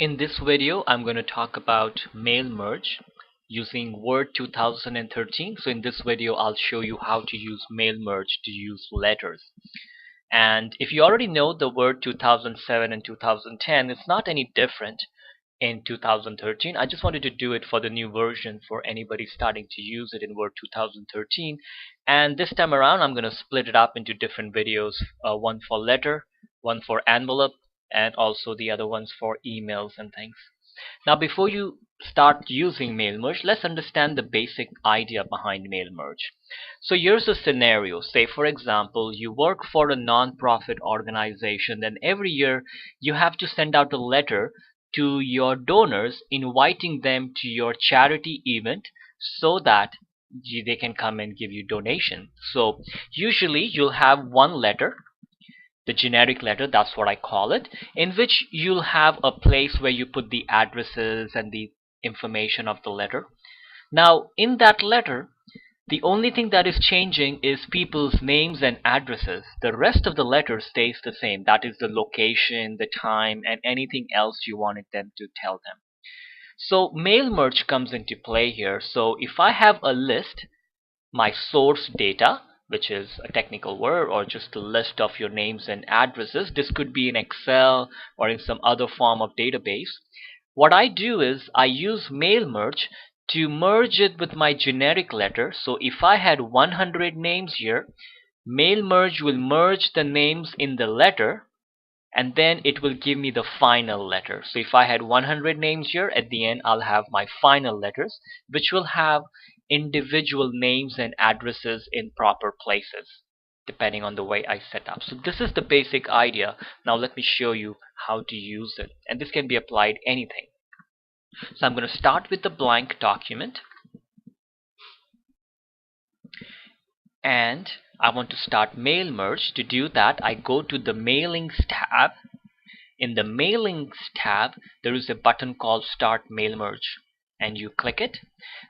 In this video, I'm going to talk about mail merge using Word 2013. So in this video, I'll show you how to use mail merge to use letters. And if you already know the Word 2007 and 2010, it's not any different in 2013. I just wanted to do it for the new version for anybody starting to use it in Word 2013. And this time around, I'm going to split it up into different videos, one for letter, one for envelope, and also the other ones for emails and things. Now, before you start using mail merge, let's understand the basic idea behind mail merge. So here's a scenario. Say, for example, you work for a non-profit organization, then every year you have to send out a letter to your donors inviting them to your charity event so that they can come and give you donation. So usually you'll have one letter, the generic letter, that's what I call it, in which you'll have a place where you put the addresses and the information of the letter. Now in that letter, the only thing that is changing is people's names and addresses. The rest of the letter stays the same. That is the location, the time, and anything else you wanted them to tell them. So mail merge comes into play here. So if I have a list, my source data, which is a technical word, or just a list of your names and addresses. This could be in Excel or in some other form of database. What I do is I use mail merge to merge it with my generic letter. So if I had 100 names here, mail merge will merge the names in the letter, and then it will give me the final letter. So if I had 100 names here, at the end I'll have my final letters, which will have individual names and addresses in proper places depending on the way I set up. So this is the basic idea. Now let me show you how to use it, and this can be applied anything. So I'm going to start with the blank document, and I want to start mail merge. To do that, I go to the mailings tab. In the mailings tab, there is a button called Start Mail Merge, and you click it.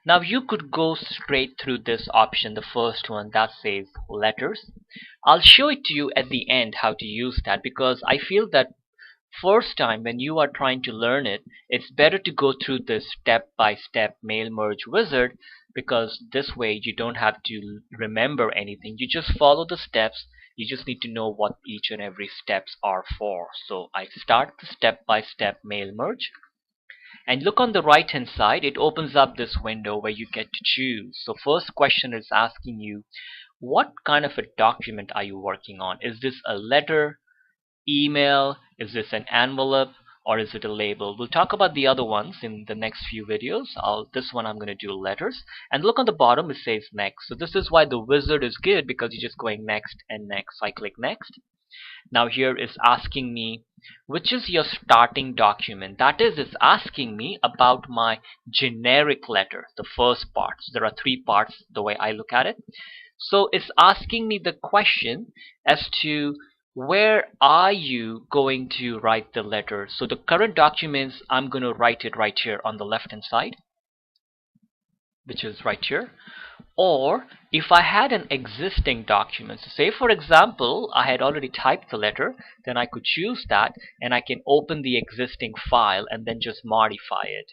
Now you could go straight through this option, the first one that says letters. I'll show it to you at the end how to use that, because I feel that first time when you are trying to learn it, it's better to go through this step-by-step mail merge wizard, because this way you don't have to remember anything. You just follow the steps. You just need to know what each and every steps are for. So I start the step-by-step mail merge, and look on the right hand side. It opens up this window where you get to choose. So first question is asking you, what kind of a document are you working on? Is this a letter, email, is this an envelope, or is it a label? We'll talk about the other ones in the next few videos. This one I'm going to do letters. And look on the bottom, it says next. So this is why the wizard is good, because you're just going next and next. So I click next. Now here is asking me, which is your starting document? That is, it's asking me about my generic letter, the first part. So there are three parts the way I look at it. So it's asking me the question as to where are you going to write the letter. So the current documents, I'm going to write it right here on the left hand side, which is right here. Or if I had an existing document, so say for example I had already typed the letter, then I could choose that and I can open the existing file and then just modify it.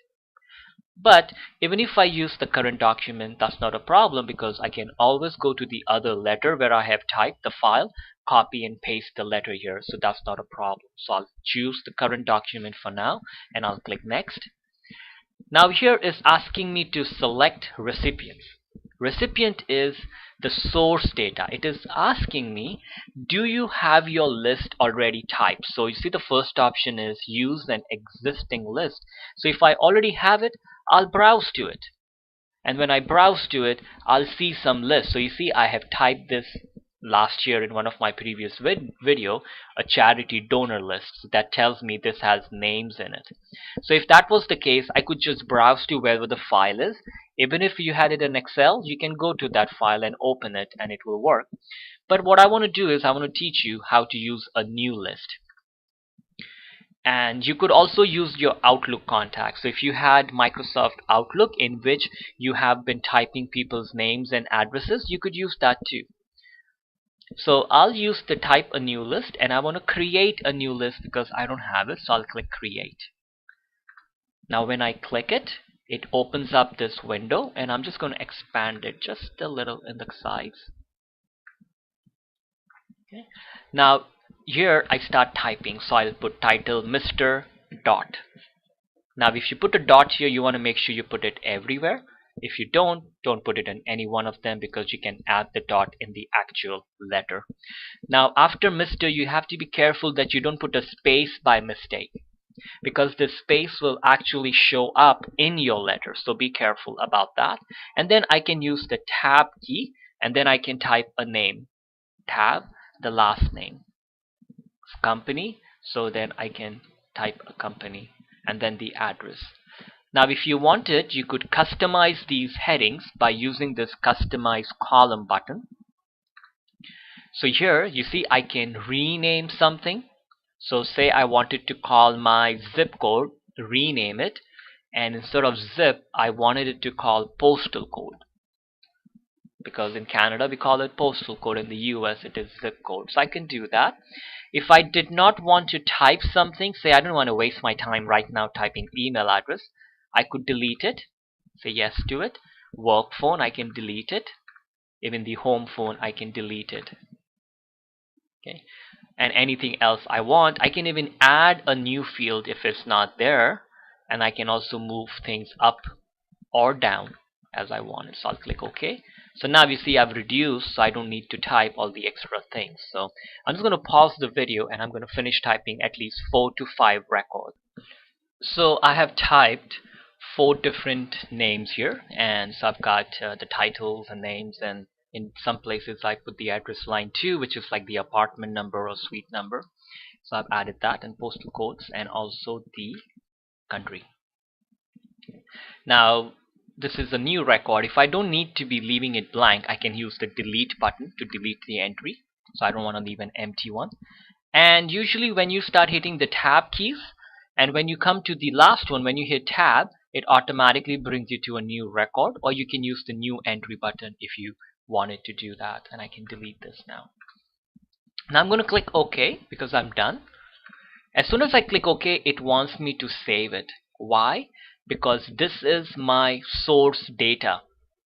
But even if I use the current document, that's not a problem, because I can always go to the other letter where I have typed the file, copy and paste the letter here. So that's not a problem. So I'll choose the current document for now and I'll click next. Now here is asking me to select recipients. Recipient is the source data. It is asking me, do you have your list already typed? So you see the first option is use an existing list. So if I already have it, I'll browse to it. And when I browse to it, I'll see some lists. So you see I have typed this last year in one of my previous video, a charity donor list. So that tells me this has names in it. So if that was the case, I could just browse to wherever the file is. Even if you had it in Excel, you can go to that file and open it and it will work. But what I want to do is I want to teach you how to use a new list. And you could also use your Outlook contacts. So if you had Microsoft Outlook in which you have been typing people's names and addresses, you could use that too. So I'll use the type a new list, and I want to create a new list because I don't have it, so I'll click create. Now when I click it, it opens up this window, and I'm just going to expand it just a little in the size. Okay. Now here I start typing, so I'll put title Mr. Dot. Now if you put a dot here, you want to make sure you put it everywhere. If you don't put it in any one of them, because you can add the dot in the actual letter. Now after Mr., you have to be careful that you don't put a space by mistake, because this space will actually show up in your letter, so be careful about that. And then I can use the tab key, and then I can type a name, tab, the last name, company, so then I can type a company, and then the address. Now if you wanted, you could customize these headings by using this customize column button. So here you see I can rename something. So say I wanted to call my zip code, rename it, and instead of zip I wanted it to call postal code, because in Canada we call it postal code, in the US it is zip code. So I can do that. If I did not want to type something, say I don't want to waste my time right now typing email address, I could delete it, say yes to it. Work phone, I can delete it. Even the home phone, I can delete it. Okay. And anything else I want, I can even add a new field if it's not there, and I can also move things up or down as I want it. So I'll click OK. So now you see I've reduced, so I don't need to type all the extra things. So I'm just going to pause the video, and I'm going to finish typing at least 4 to 5 records. So I have typed 4 different names here, and so I've got the titles and names, and in some places I put the address line 2, which is like the apartment number or suite number. So I've added that, and postal codes, and also the country. Now this is a new record. If I don't need to be leaving it blank, I can use the delete button to delete the entry. So I don't want to leave an empty one. And usually when you start hitting the tab keys, and when you come to the last one, when you hit tab, it automatically brings you to a new record, or you can use the new entry button if you wanted to do that. And I can delete this now. Now I'm going to click OK because I'm done. As soon as I click OK, it wants me to save it. Why? Because this is my source data.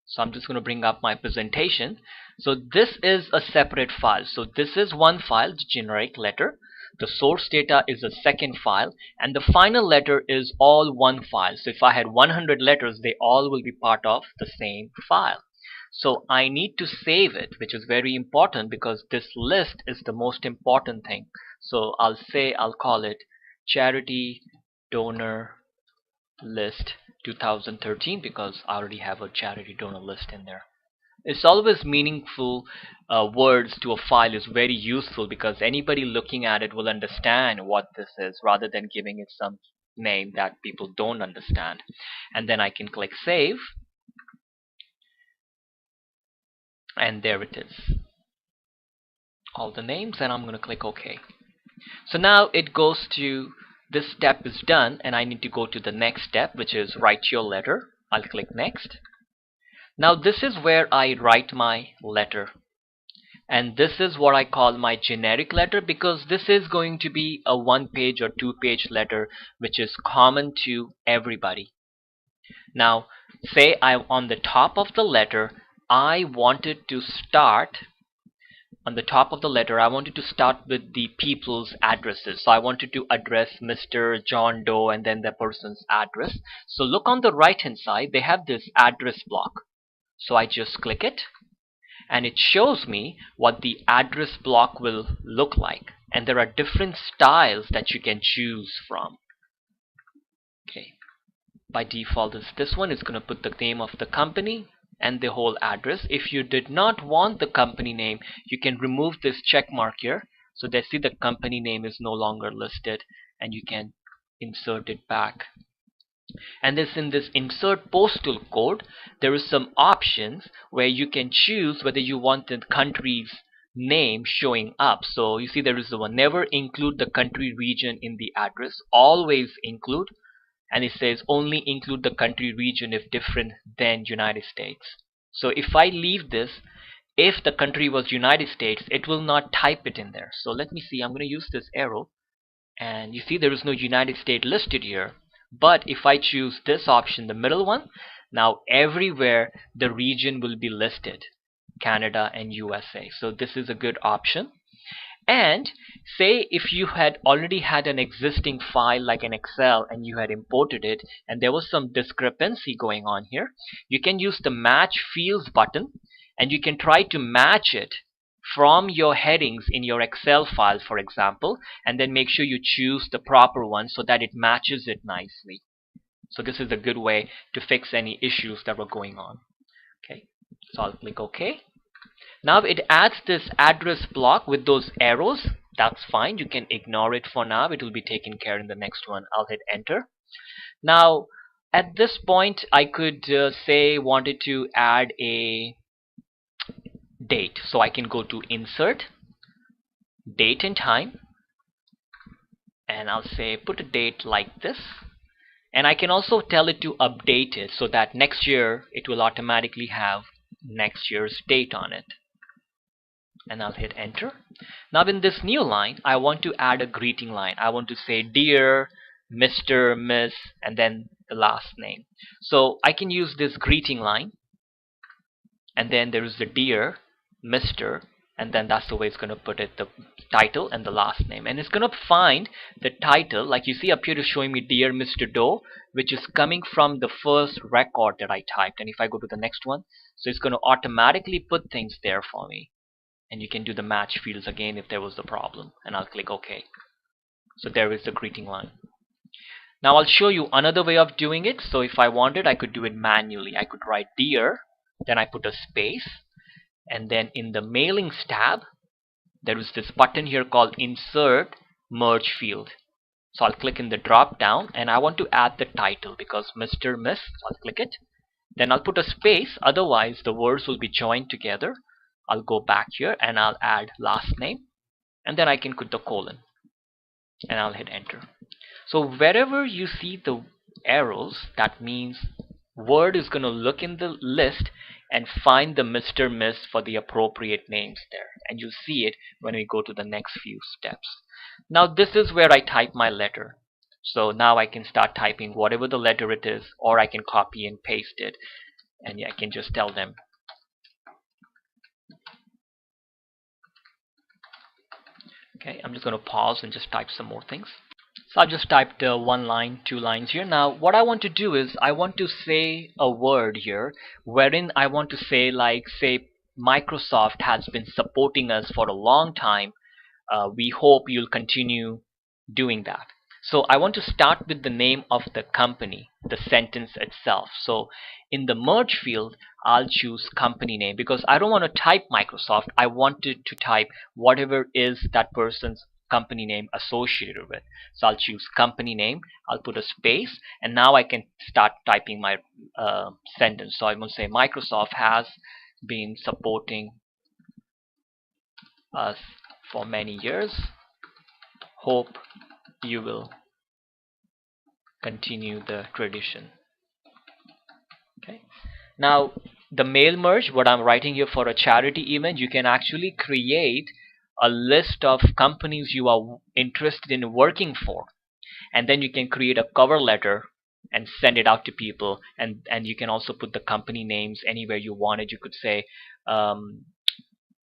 So I'm just going to bring up my presentation. So this is a separate file. So this is one file, the generic letter. The source data is a second file, and the final letter is all one file. So if I had 100 letters, they all will be part of the same file. So I need to save it, which is very important because this list is the most important thing. So I'll call it charity donor list 2013, because I already have a charity donor list in there. It's always meaningful words to a file is very useful, because anybody looking at it will understand what this is, rather than giving it some name that people don't understand. And then I can click save, and there it is, all the names, and I'm going to click OK. So now it goes to, this step is done, and I need to go to the next step, which is write your letter. I'll click next. Now this is where I write my letter, and this is what I call my generic letter, because this is going to be a 1-page or 2-page letter which is common to everybody. Now say on the top of the letter I wanted to start with the people's addresses. So I wanted to address Mr. John Doe and then the person's address. So look on the right hand side, they have this address block. So I just click it, and it shows me what the address block will look like. And there are different styles that you can choose from. Okay. By default, this one is going to put the name of the company and the whole address. If you did not want the company name, you can remove this check mark here, so that see the company name is no longer listed, and you can insert it back. And in this insert postal code, there is some options where you can choose whether you want the country's name showing up. So you see there is the one, never include the country region in the address, always include, and it says only include the country region if different than United States. So if I leave this, if the country was United States, it will not type it in there. So let me see, I'm going to use this arrow, and you see there is no United States listed here, But if I choose this option, the middle one, now everywhere the region will be listed, Canada and USA. So this is a good option. And say if you had already had an existing file like an Excel and you had imported it and there was some discrepancy going on here, you can use the match fields button and you can try to match it from your headings in your Excel file, for example, and then make sure you choose the proper one so that it matches it nicely. So this is a good way to fix any issues that were going on. Okay, so I'll click OK. Now it adds this address block with those arrows. That's fine. You can ignore it for now. It will be taken care in the next one. I'll hit enter. Now at this point I could say wanted to add a date. So I can go to insert, date and time, and I'll say put a date like this. And I can also tell it to update it so that next year it will automatically have next year's date on it. And I'll hit enter. Now in this new line I want to add a greeting line. I want to say dear Mr., Miss, and then the last name. So I can use this greeting line, and then there is the dear Mr., and then that's the way it's going to put it, the title and the last name. And it's going to find the title, like you see up here is showing me dear Mr. Doe, which is coming from the first record that I typed. And if I go to the next one, so it's going to automatically put things there for me. And you can do the match fields again if there was the problem, and I'll click OK. So there is the greeting line. Now I'll show you another way of doing it. So if I wanted, I could do it manually. I could write dear, then I put a space, and then in the mailings tab there is this button here called insert merge field. So I'll click in the drop down and I want to add the title because Mr., Miss, so I'll click it. Then I'll put a space, otherwise the words will be joined together. I'll go back here and I'll add last name, and then I can put the colon, and I'll hit enter. So wherever you see the arrows, that means Word is going to look in the list and find the Mr., Miss for the appropriate names there, and you'll see it when we go to the next few steps. Now this is where I type my letter. So now I can start typing whatever the letter it is, or I can copy and paste it, and I can just tell them. Okay, I'm just going to pause and just type some more things. So I've just typed one line, 2 lines here. Now what I want to do is I want to say a word here wherein I want to say, like, say Microsoft has been supporting us for a long time. We hope you'll continue doing that. So I want to start with the name of the company, the sentence itself. So in the merge field, I'll choose company name because I don't want to type Microsoft. I wanted to type whatever is that person's company name associated with. So I'll choose company name. I'll put a space, and now I can start typing my sentence. So I'm going to say Microsoft has been supporting us for many years. Hope you will continue the tradition. Okay. Now the mail merge, what I'm writing here for a charity event, you can actually create a list of companies you are interested in working for, and then you can create a cover letter and send it out to people, and you can also put the company names anywhere you want it. You could say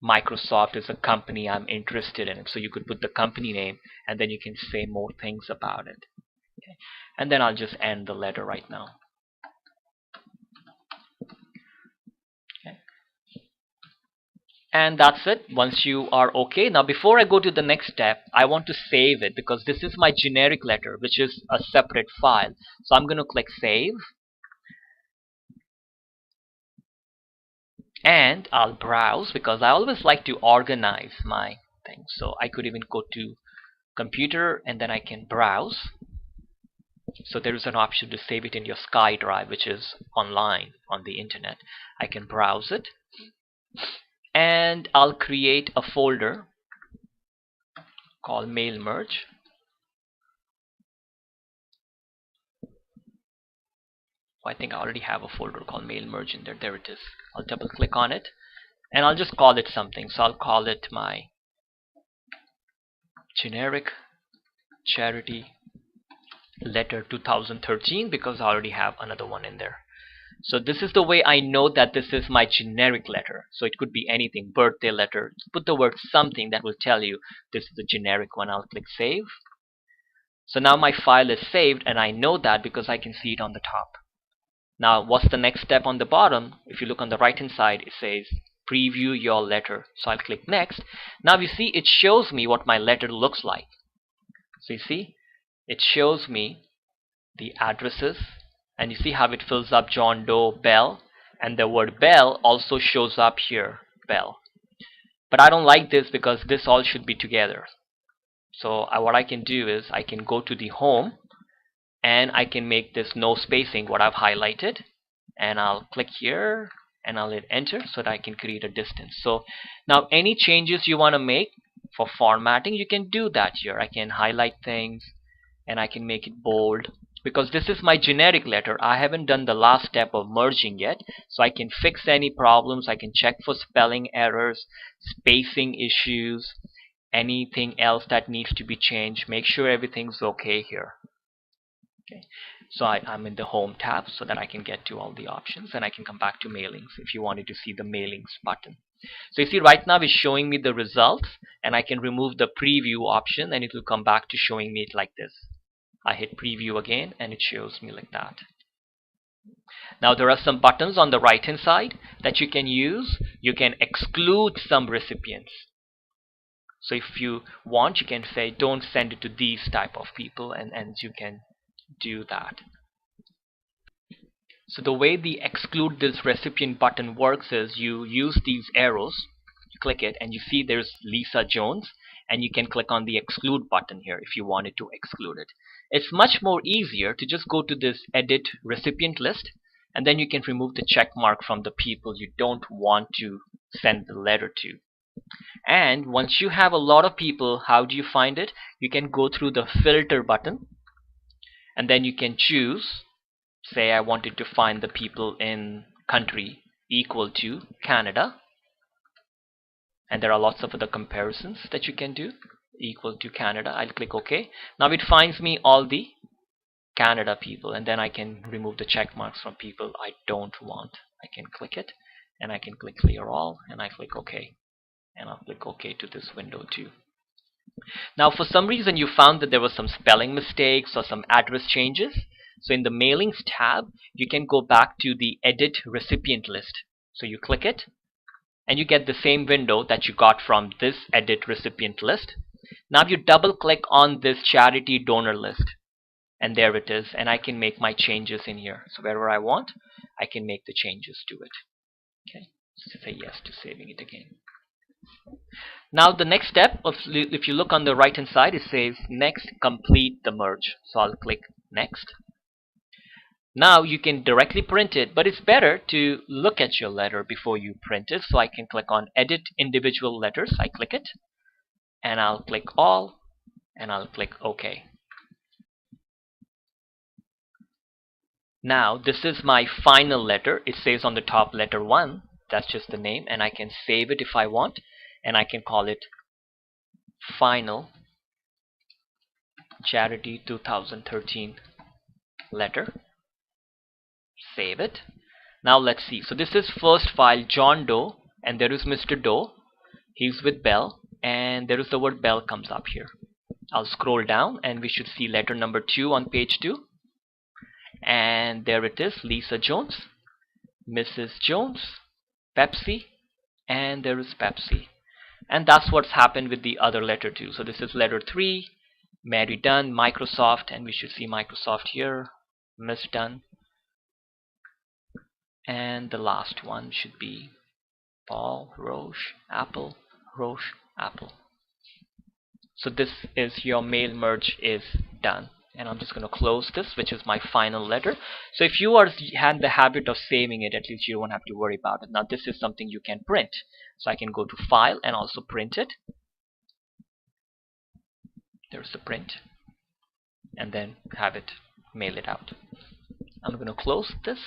Microsoft is a company I'm interested in, so you could put the company name and then you can say more things about it. Okay. And then I'll just end the letter right now. Okay. And that's it. Once you are okay, now before I go to the next step, I want to save it because this is my generic letter, which is a separate file. So I'm going to click save, and I'll browse because I always like to organize my things. So I could even go to computer and then I can browse. So there is an option to save it in your SkyDrive, which is online on the internet. I can browse it, and I'll create a folder called mail merge. I think I already have a folder called mail merge in there. There it is. I'll double click on it and I'll just call it something. So I'll call it my generic charity letter 2013 because I already have another one in there. So this is the way I know that this is my generic letter. So it could be anything, birthday letter. Put the word something that will tell you this is a generic one. I'll click save. So now my file is saved, and I know that because I can see it on the top. Now what's the next step on the bottom? If you look on the right hand side, it says preview your letter. So I'll click next. Now you see it shows me what my letter looks like. So you see it shows me the addresses, and you see how it fills up John Doe Bell, and the word Bell also shows up here, Bell. But I don't like this because this all should be together. So what I can do is I can go to the home, and I can make this no spacing, what I've highlighted, and I'll click here and I'll hit enter so that I can create a distance. So now any changes you want to make for formatting, you can do that here. I can highlight things and I can make it bold because this is my generic letter. I haven't done the last step of merging yet, so I can fix any problems. I can check for spelling errors, spacing issues, anything else that needs to be changed. Make sure everything's okay here. Okay, so I'm in the home tab so that I can get to all the options, and I can come back to mailings if you wanted to see the mailings button. So you see right now it's showing me the results, and I can remove the preview option and it will come back to showing me it like this. I hit preview again and it shows me like that. Now there are some buttons on the right hand side that you can use. You can exclude some recipients. So if you want, you can say don't send it to these type of people, and you can do that. So the way the exclude this recipient button works is you use these arrows, you click it, and you see there's Lisa Jones, and you can click on the exclude button here if you wanted to exclude it. It's much more easier to just go to this edit recipient list, and then you can remove the check mark from the people you don't want to send the letter to. And once you have a lot of people, how do you find it? You can go through the filter button, and then you can choose, say I wanted to find the people in country equal to Canada, and there are lots of other comparisons that you can do. Equal to Canada, I'll click OK. Now it finds me all the Canada people, and then I can remove the check marks from people I don't want. I can click it, and I can click clear all, and I click OK, and I'll click OK to this window too. Now for some reason you found that there was some spelling mistakes or some address changes. So in the mailings tab, you can go back to the edit recipient list. So you click it, and you get the same window that you got from this edit recipient list. Now you double click on this charity donor list, and there it is, and I can make my changes in here. So wherever I want, I can make the changes to it. Okay, so say yes to saving it again. Now the next step, if you look on the right hand side, it says next complete the merge. So I'll click next. Now you can directly print it, but it's better to look at your letter before you print it. So I can click on edit individual letters. I click it, and I'll click all, and I'll click OK. Now this is my final letter. It says on the top letter 1. That's just the name, and I can save it if I want, and I can call it final charity 2013 letter. Save it. Now let's see. So this is first file John Doe, and there is Mr. Doe. He's with Bell, and there is the word Bell comes up here. I'll scroll down, and we should see letter number 2 on page 2. And there it is, Lisa Jones, Mrs. Jones, Pepsi, and there is Pepsi. And that's what's happened with the other letter too. So this is letter 3, Mary Dunn, Microsoft, and we should see Microsoft here, Miss Dunn. And the last one should be Paul, Roche, Apple, Roche, Apple. So this is your mail merge is done. And I'm just going to close this, which is my final letter. So if you had the habit of saving it, at least you won't have to worry about it. Now this is something you can print. So I can go to File and also print it. There's the print. And then have it mail it out. I'm going to close this.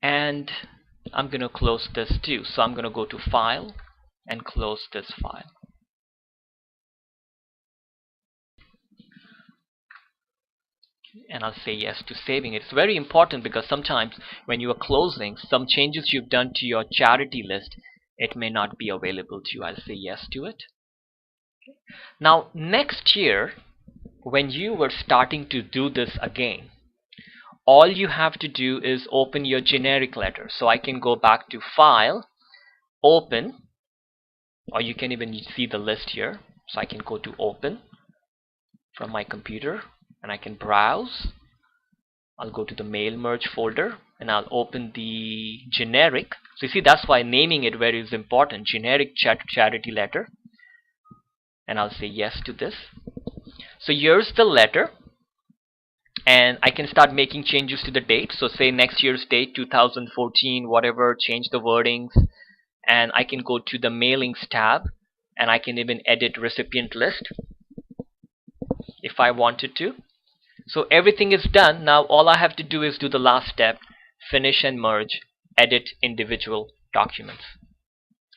And I'm going to close this too. So I'm going to go to File and close this file. and I'll say yes to saving it. It's very important because sometimes when you are closing, some changes you've done to your charity list, it may not be available to you. I'll say yes to it. Now next year, when you were starting to do this again, all you have to do is open your generic letter. So I can go back to File, Open, or you can even see the list here. So I can go to Open from my computer and I can browse. I'll go to the mail merge folder and I'll open the generic. So you see, that's why naming it very is important. Generic charity letter, and I'll say yes to this. So here's the letter, and I can start making changes to the date. So say next year's date, 2014, whatever, change the wordings, and I can go to the mailings tab and I can even edit recipient list if I wanted to. So everything is done. Now all I have to do is do the last step, finish and merge, edit individual documents.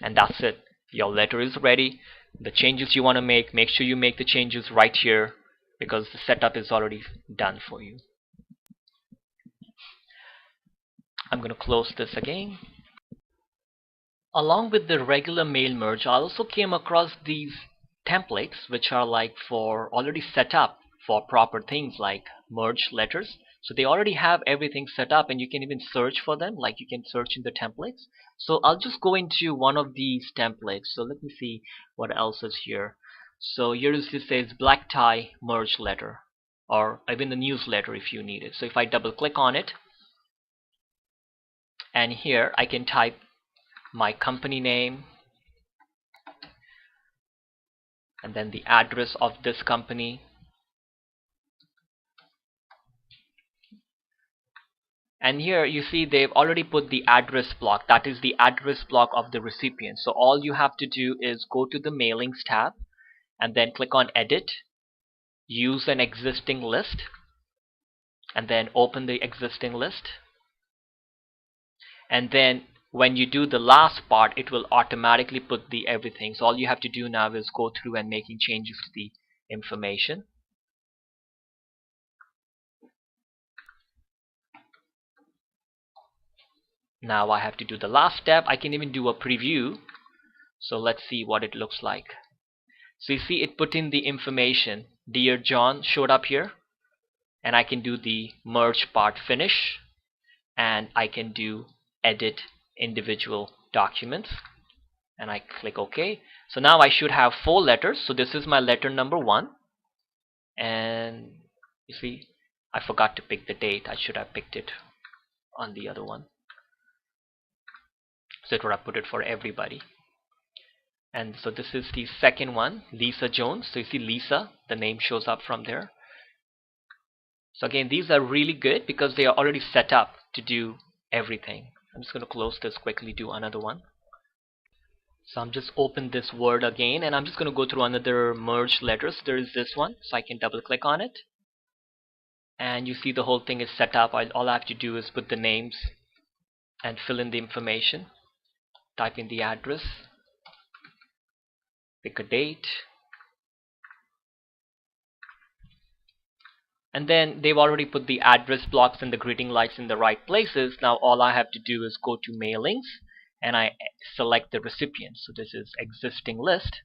And that's it. Your letter is ready. The changes you want to make sure you make the changes right here because the setup is already done for you. I'm going to close this again. Along with the regular mail merge, I also came across these templates which are like for already set up for proper things like merge letters. So they already have everything set up and you can even search for them, like you can search in the templates. So I'll just go into one of these templates. So let me see what else is here. So here is, this says black tie merge letter, or even the newsletter if you need it. So if I double click on it, and here I can type my company name and then the address of this company, and here you see they've already put the address block. That is the address block of the recipient. So all you have to do is go to the mailings tab and then click on edit, use an existing list, and then open the existing list, and then when you do the last part it will automatically put the everything. So all you have to do now is go through and making changes to the information. Now I have to do the last step. I can even do a preview. So let's see what it looks like. So you see it put in the information. Dear John showed up here, and I can do the merge part finish, and I can do edit individual documents, and I click OK. So now I should have 4 letters. So this is my letter number 1, and you see I forgot to pick the date. I should have picked it on the other one. So it would have put it for everybody. And so this is the second one, Lisa Jones. So you see Lisa, the name shows up from there. So again, these are really good because they are already set up to do everything. I'm just going to close this quickly, do another one. So I'm just open this Word again, and I'm just going to go through another merge letters. There is this one, so I can double click on it. And you see the whole thing is set up. All I have to do is put the names and fill in the information, type in the address, pick a date, and then they've already put the address blocks and the greeting lights in the right places. Now all I have to do is go to mailings and I select the recipient. So this is existing list,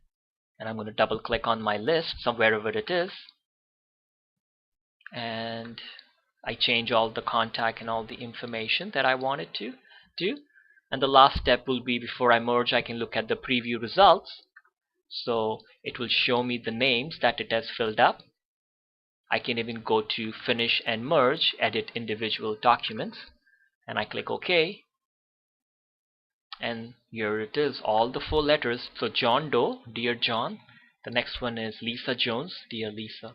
and I'm going to double click on my list, wherever it is, and I change all the contact and all the information that I wanted to do. And the last step will be, before I merge, I can look at the preview results. So it will show me the names that it has filled up. I can even go to finish and merge, edit individual documents, and I click OK. And here it is, all the 4 letters. So John Doe, Dear John. The next one is Lisa Jones, Dear Lisa.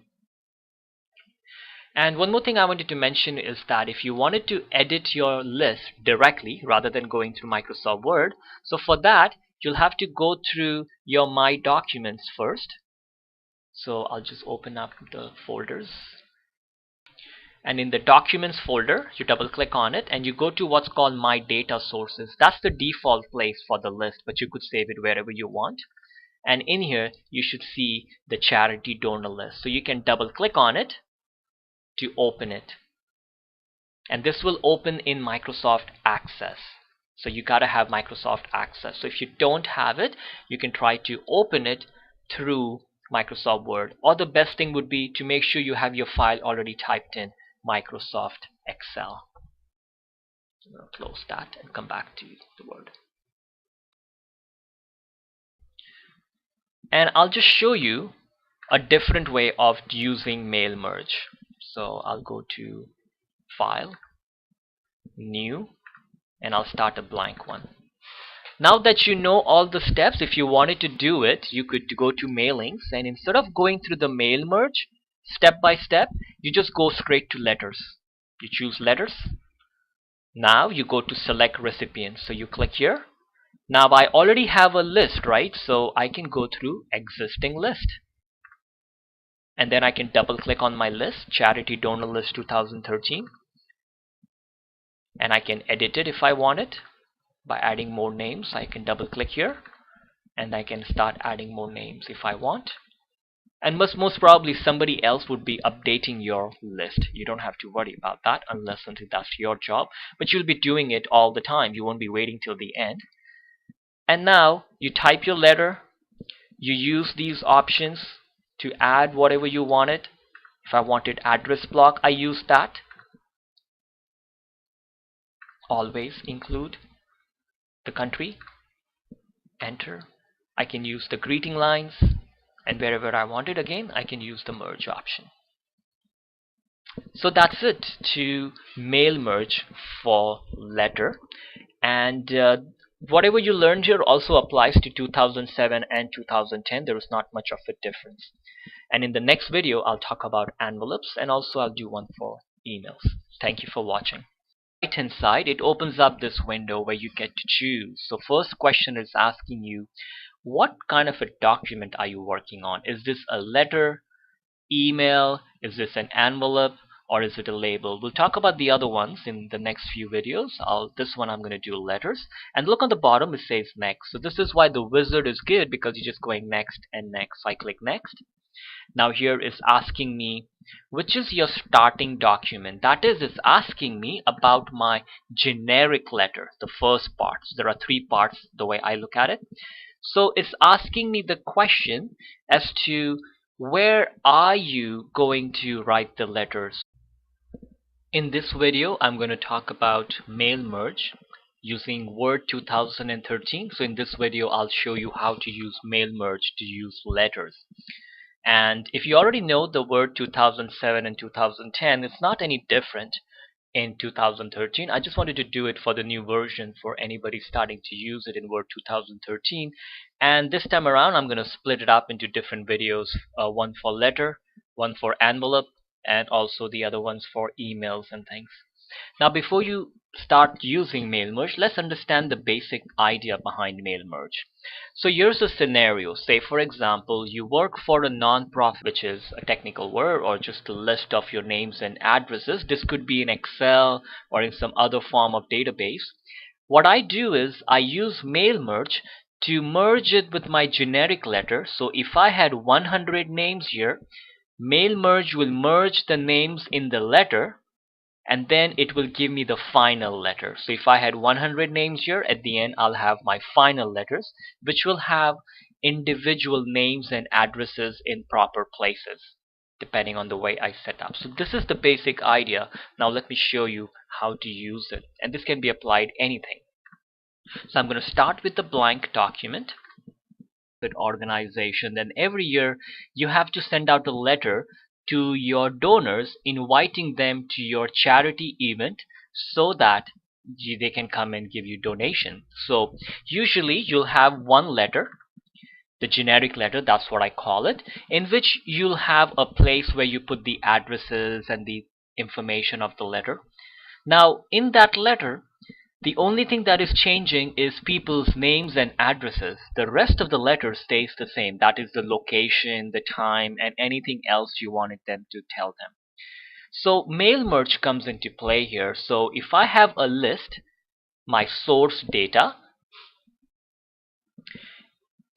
And one more thing I wanted to mention is that if you wanted to edit your list directly rather than going through Microsoft Word, so for that you'll have to go through your My Documents first. So I'll just open up the folders, and in the Documents folder you double click on it and you go to what's called My Data Sources. That's the default place for the list, but you could save it wherever you want. And in here you should see the charity donor list. So you can double click on it to open it. And this will open in Microsoft Access. So you gotta have Microsoft Access. So if you don't have it, you can try to open it through Microsoft Word. Or the best thing would be to make sure you have your file already typed in Microsoft Excel. I'm gonna close that and come back to the Word. And I'll just show you a different way of using mail merge. So I'll go to File, New, and I'll start a blank one. Now that you know all the steps, if you wanted to do it, you could go to mailings, and instead of going through the mail merge step by step, you just go straight to letters. You choose letters. Now you go to select recipient. So you click here. Now I already have a list, right? So I can go through existing list. And then I can double click on my list, Charity Donor List 2013. And I can edit it if I want it by adding more names. I can double click here and I can start adding more names if I want. And most probably somebody else would be updating your list. You don't have to worry about that unless until that's your job, but you'll be doing it all the time. You won't be waiting till the end. And now you type your letter, you use these options to add whatever you wanted. If I wanted address block, I use that. Always include the country, enter. I can use the greeting lines, and wherever I want it again, I can use the merge option. So that's it to mail merge for letter. And whatever you learned here also applies to 2007 and 2010. There is not much of a difference. And in the next video, I'll talk about envelopes, and also I'll do one for emails. Thank you for watching. Right hand side, it opens up this window where you get to choose. So first question is asking you, what kind of a document are you working on? Is this a letter, email, is this an envelope, or is it a label? We'll talk about the other ones in the next few videos. This one I'm going to do letters. And look on the bottom, it says next. So this is why the wizard is good, because you're just going next and next. So I click next. Now here is asking me, which is your starting document? That is, it's asking me about my generic letter, the first part. So there are three parts the way I look at it. So it's asking me the question as to where are you going to write the letters. In this video, I'm going to talk about mail merge using Word 2013. So in this video, I'll show you how to use mail merge to use letters. And if you already know the Word 2007 and 2010, it's not any different in 2013. I just wanted to do it for the new version for anybody starting to use it in Word 2013. And this time around, I'm going to split it up into different videos, one for letter, one for envelope, and also the other ones for emails and things. Now before you start using mail merge, let's understand the basic idea behind mail merge. So here's a scenario. Say for example, you work for a non-profit, which is a technical word, or just a list of your names and addresses. This could be in Excel or in some other form of database. What I do is I use mail merge to merge it with my generic letter. So if I had 100 names here, mail merge will merge the names in the letter, and then it will give me the final letter. So if I had 100 names here, at the end I'll have my final letters, which will have individual names and addresses in proper places depending on the way I set up. So this is the basic idea. Now let me show you how to use it, and this can be applied anything. So I'm going to start with the blank document with organization. Then every year you have to send out a letter to your donors, inviting them to your charity event so that they can come and give you donation. So usually you'll have one letter, the generic letter, that's what I call it, in which you'll have a place where you put the addresses and the information of the letter. Now in that letter, the only thing that is changing is people's names and addresses. The rest of the letter stays the same. That is the location, the time, and anything else you wanted them to tell them. So mail merge comes into play here. So if I have a list, my source data,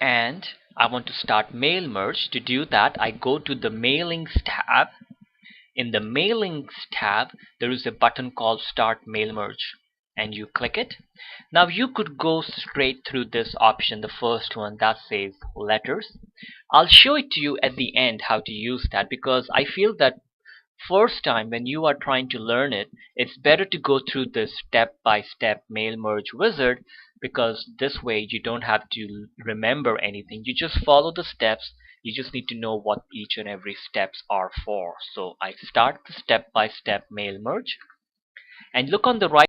and I want to start mail merge, to do that I go to the mailings tab, In the Mailings tab, there is a button called Start Mail Merge, and you click it. Now you could go straight through this option, the first one that says Letters. I'll show it to you at the end how to use that, because I feel that first time when you are trying to learn it, it's better to go through this step-by-step mail merge wizard, because this way you don't have to remember anything. You just follow the steps. You just need to know what each and every steps are for. So I start the step-by-step mail merge, and look on the right